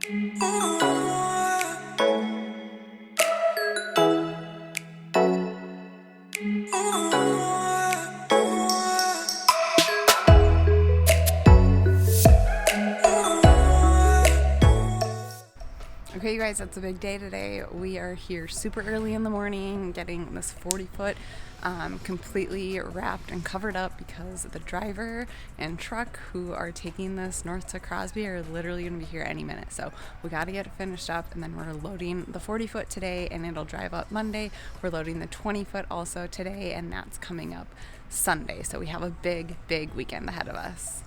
Okay, you guys, it's a big day today. We are here super early in the morning getting this 40-foot completely wrapped and covered up because the driver and truck who are taking this north to Crosby are literally going to be here any minute. So we got to get it finished up, and then we're loading the 40-foot today and it'll drive up Monday. We're loading the 20-foot also today, and that's coming up Sunday. So we have a big weekend ahead of us.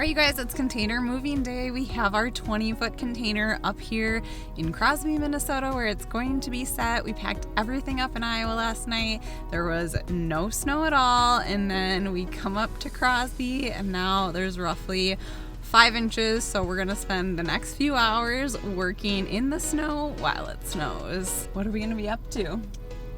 Alright, you guys, it's container moving day. We have our 20-foot container up here in Crosby, Minnesota, where it's going to be set. We packed everything up in Iowa last night. There was no snow at all, and then we come up to Crosby, and now there's roughly 5 inches, so we're gonna spend the next few hours working in the snow while it snows. What are we gonna be up to?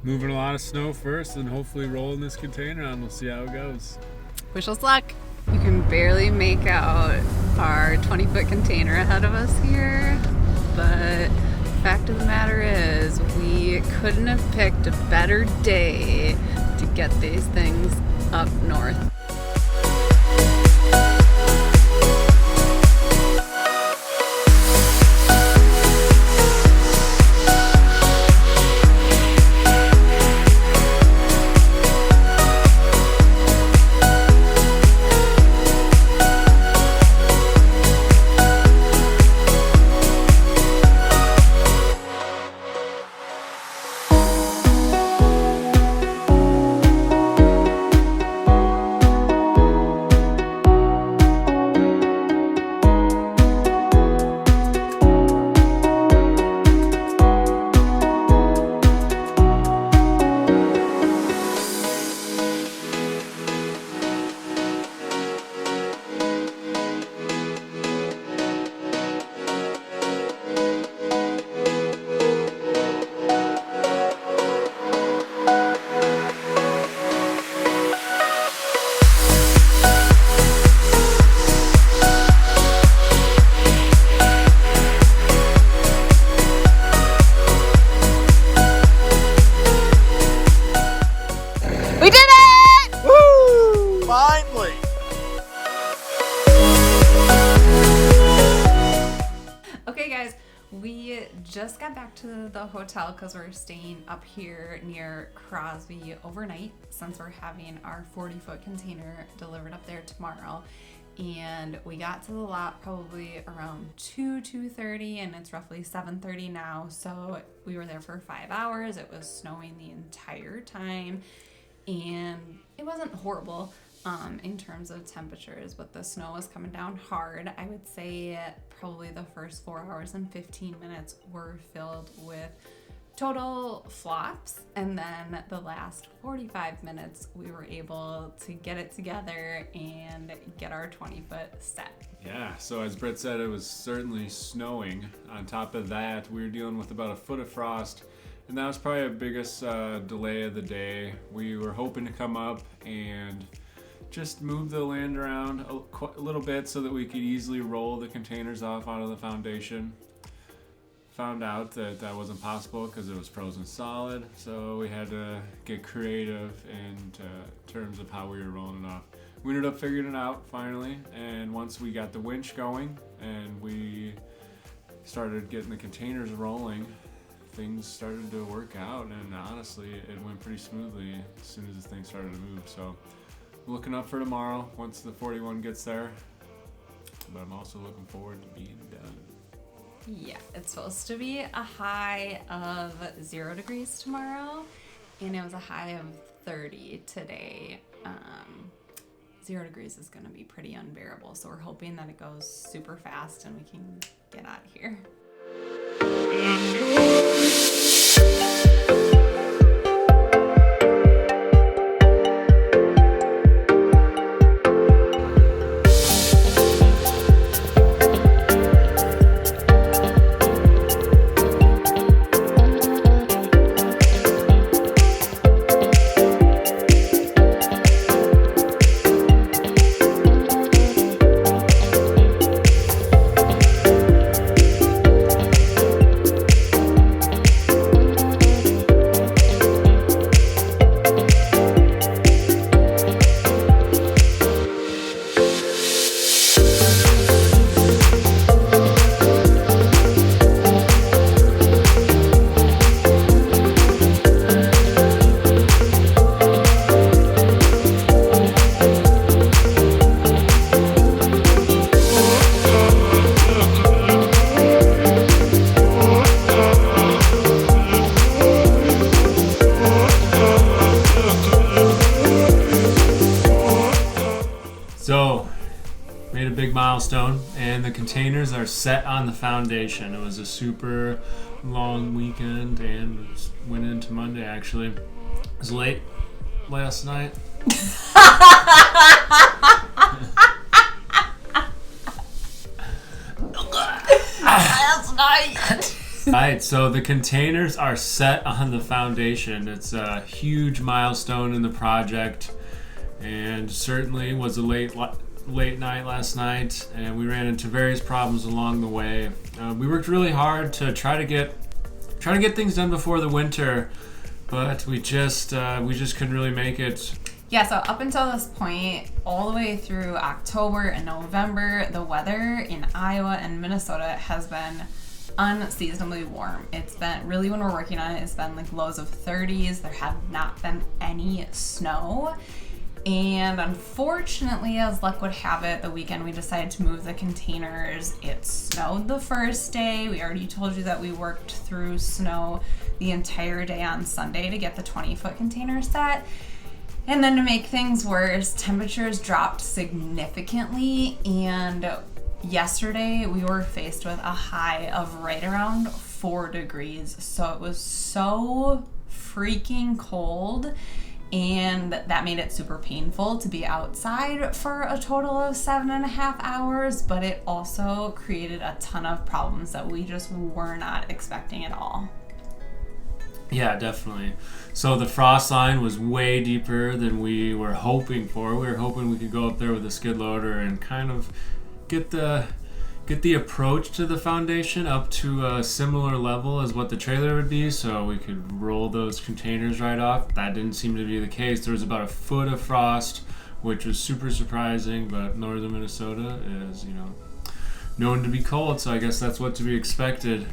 Moving a lot of snow first, and hopefully rolling this container on. We'll see how it goes. Wish us luck. You can barely make out our 20-foot container ahead of us here, but fact of the matter is we couldn't have picked a better day to get these things up north. We just got back to the hotel because we're staying up here near Crosby overnight since we're having our 40-foot container delivered up there tomorrow. And we got to the lot probably around 2:30, and it's roughly 7:30 now. So we were there for 5 hours. It was snowing the entire time, and it wasn't horrible in terms of temperatures, but the snow was coming down hard. I would say probably the first 4 hours and 15 minutes were filled with total flops, and then the last 45 minutes we were able to get it together and get our 20-foot set. Yeah, so as Britt said, it was certainly snowing. On top of that, we were dealing with about a foot of frost, and that was probably our biggest delay of the day. We were hoping to come up and just move the land around a little bit so that we could easily roll the containers off out of the foundation. Found out that that wasn't possible because it was frozen solid, so we had to get creative in terms of how we were rolling it off. We ended up figuring it out finally, and once we got the winch going and we started getting the containers rolling, things started to work out, and honestly it went pretty smoothly as soon as the thing started to move. So looking up for tomorrow once the 41 gets there, but I'm also looking forward to being done. Yeah, it's supposed to be a high of 0 degrees tomorrow, and it was a high of 30 today. 0 degrees is going to be pretty unbearable, so we're hoping that it goes super fast and we can get out of here. So, made a big milestone, and the containers are set on the foundation. It was a super long weekend, and went into Monday actually. It was late last night. Last night. Alright, so the containers are set on the foundation. It's a huge milestone in the project, and certainly was a late night last night, and we ran into various problems along the way. We worked really hard to try to get things done before the winter, but we just couldn't really make it. Yeah, so up until this point, all the way through October and November, the weather in Iowa and Minnesota has been unseasonably warm. It's been really, when we're working on it, it's been like lows of 30s. There have not been any snow. And unfortunately, as luck would have it, the weekend we decided to move the containers. It snowed the first day. We already told you that we worked through snow the entire day on Sunday to get the 20-foot container set. And then to make things worse, temperatures dropped significantly, and yesterday we were faced with a high of right around 4 degrees. So it was so freaking cold, and that made it super painful to be outside for a total of 7.5 hours, but it also created a ton of problems that we just were not expecting at all. Yeah, definitely. So the frost line was way deeper than we were hoping for. We were hoping we could go up there with a skid loader and kind of get the approach to the foundation up to a similar level as what the trailer would be, so we could roll those containers right off. That didn't seem to be the case. There was about a foot of frost, which was super surprising, but northern Minnesota is, known to be cold, so I guess that's what to be expected.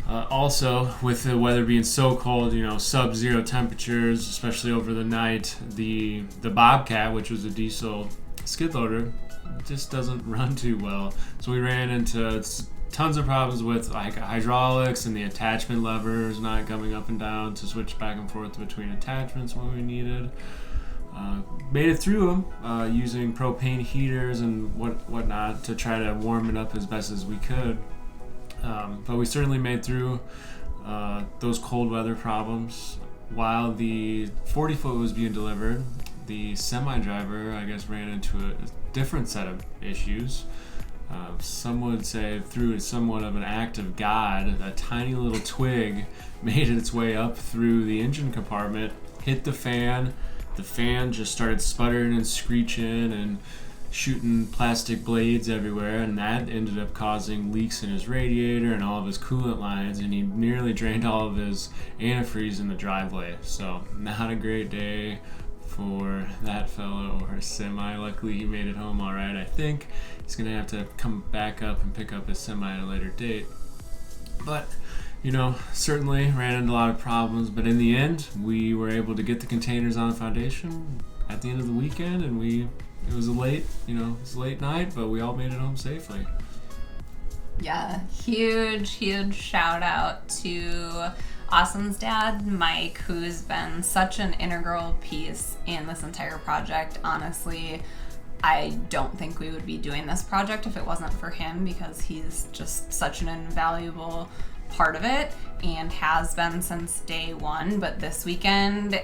Also, with the weather being so cold, sub-zero temperatures, especially over the night, the Bobcat, which was a diesel skid loader, just doesn't run too well. So we ran into tons of problems with like hydraulics and the attachment levers not coming up and down to switch back and forth between attachments when we needed. Made it through them using propane heaters and whatnot to try to warm it up as best as we could. But we certainly made through those cold weather problems. While the 40-foot was being delivered, the semi-driver, I guess, ran into a different set of issues. Some would say through somewhat of an act of God, a tiny little twig made its way up through the engine compartment, hit the fan. The fan just started sputtering and screeching and shooting plastic blades everywhere, and that ended up causing leaks in his radiator and all of his coolant lines, and he nearly drained all of his antifreeze in the driveway. So not a great day for that fellow or semi. Luckily he made it home all right. I think he's gonna have to come back up and pick up his semi at a later date. But certainly ran into a lot of problems, but in the end we were able to get the containers on the foundation at the end of the weekend, and it was a late night, but we all made it home safely. Yeah, huge shout out to Austin's dad, Mike, who's been such an integral piece in this entire project. Honestly, I don't think we would be doing this project if it wasn't for him, because he's just such an invaluable part of it and has been since day one. But this weekend,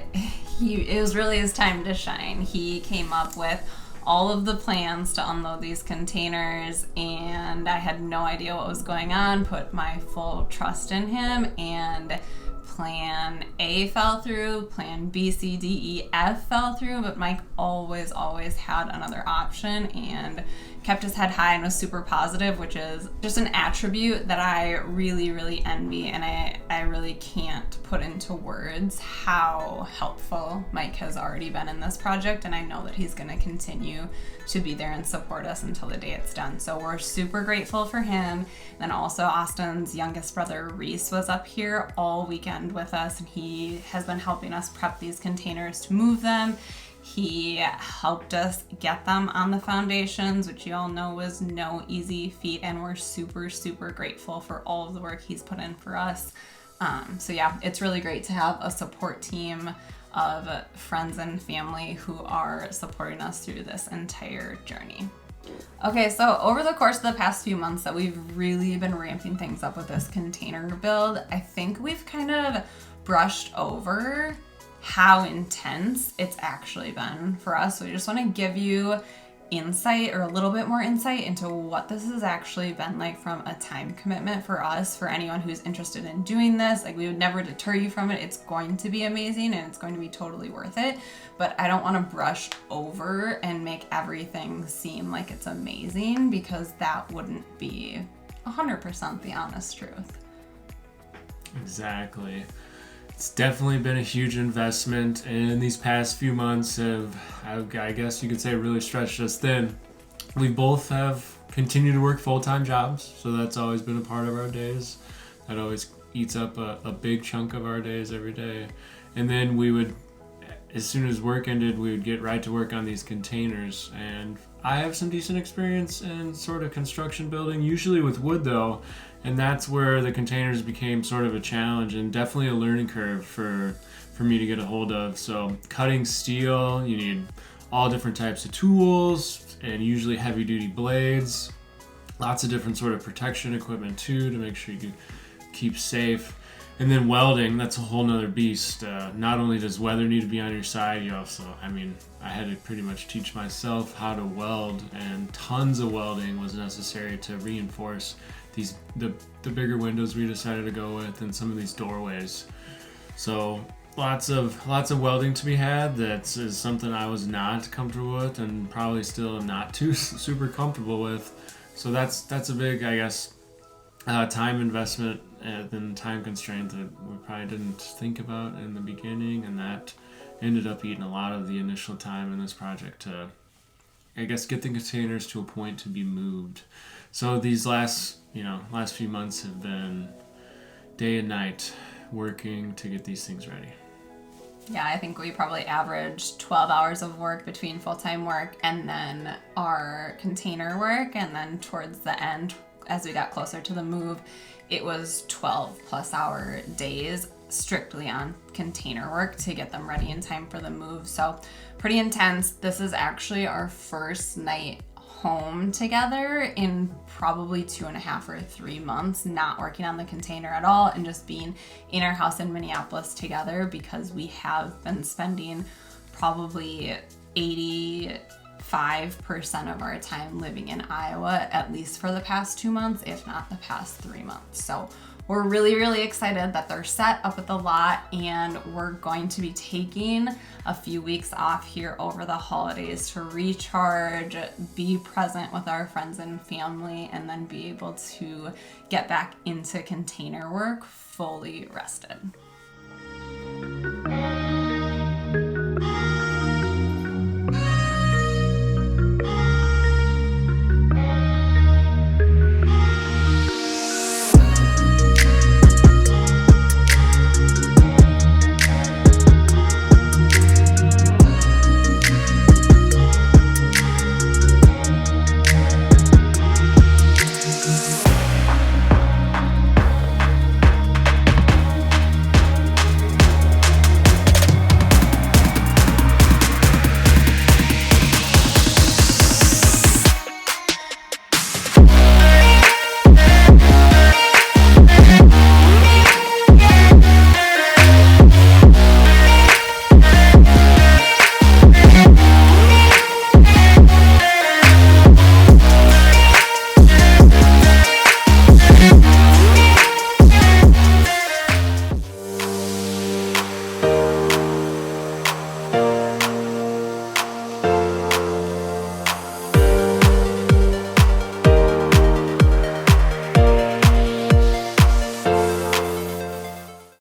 it was really his time to shine. He came up with all of the plans to unload these containers, and I had no idea what was going on, put my full trust in him, and plan A fell through, plan B, C, D, E, F fell through, but Mike always had another option and kept his head high and was super positive, which is just an attribute that I really envy, and I really can't put into words how helpful Mike has already been in this project, and I know that he's going to continue to be there and support us until the day it's done. So we're super grateful for him. Then also Austin's youngest brother Reese was up here all weekend with us, and he has been helping us prep these containers to move them. He helped us get them on the foundations, which you all know was no easy feat, and we're super grateful for all of the work he's put in for us. So yeah, it's really great to have a support team of friends and family who are supporting us through this entire journey. Okay, so over the course of the past few months that we've really been ramping things up with this container build, I think we've kind of brushed over how intense it's actually been for us. So we just want to give you insight, or a little bit more insight, into what this has actually been like from a time commitment for us. For anyone who's interested in doing this, like, we would never deter you from it. It's going to be amazing and it's going to be totally worth it, but I don't want to brush over and make everything seem like it's amazing, because that wouldn't be 100% the honest truth. Exactly. It's definitely been a huge investment, and these past few months I guess you could say, really stretched us thin. We both have continued to work full-time jobs, so that's always been a part of our days. That always eats up a big chunk of our days every day. And then we would, as soon as work ended, we would get right to work on these containers. And I have some decent experience in sort of construction building, usually with wood though, and that's where the containers became sort of a challenge and definitely a learning curve for me to get a hold of. So cutting steel, you need all different types of tools and usually heavy duty blades, lots of different sort of protection equipment too to make sure you can keep safe. And then welding, that's a whole nother beast. Not only does weather need to be on your side, you also, I had to pretty much teach myself how to weld, and tons of welding was necessary to reinforce the bigger windows we decided to go with, and some of these doorways. So lots of welding to be had. That is something I was not comfortable with, and probably still not too super comfortable with. So that's a big, I guess, time investment and time constraint that we probably didn't think about in the beginning, and that ended up eating a lot of the initial time in this project to I guess, get the containers to a point to be moved. So these last few months have been day and night working to get these things ready. Yeah, I think we probably averaged 12 hours of work between full-time work and then our container work. And then towards the end, as we got closer to the move, it was 12 plus hour days strictly on container work to get them ready in time for the move. So pretty intense. This is actually our first night home together in probably 2.5 or 3 months, not working on the container at all and just being in our house in Minneapolis together, because we have been spending probably 85% of our time living in Iowa, at least for the past 2 months, if not the past 3 months. So we're really, really excited that they're set up at the lot, and we're going to be taking a few weeks off here over the holidays to recharge, be present with our friends and family, and then be able to get back into container work fully rested.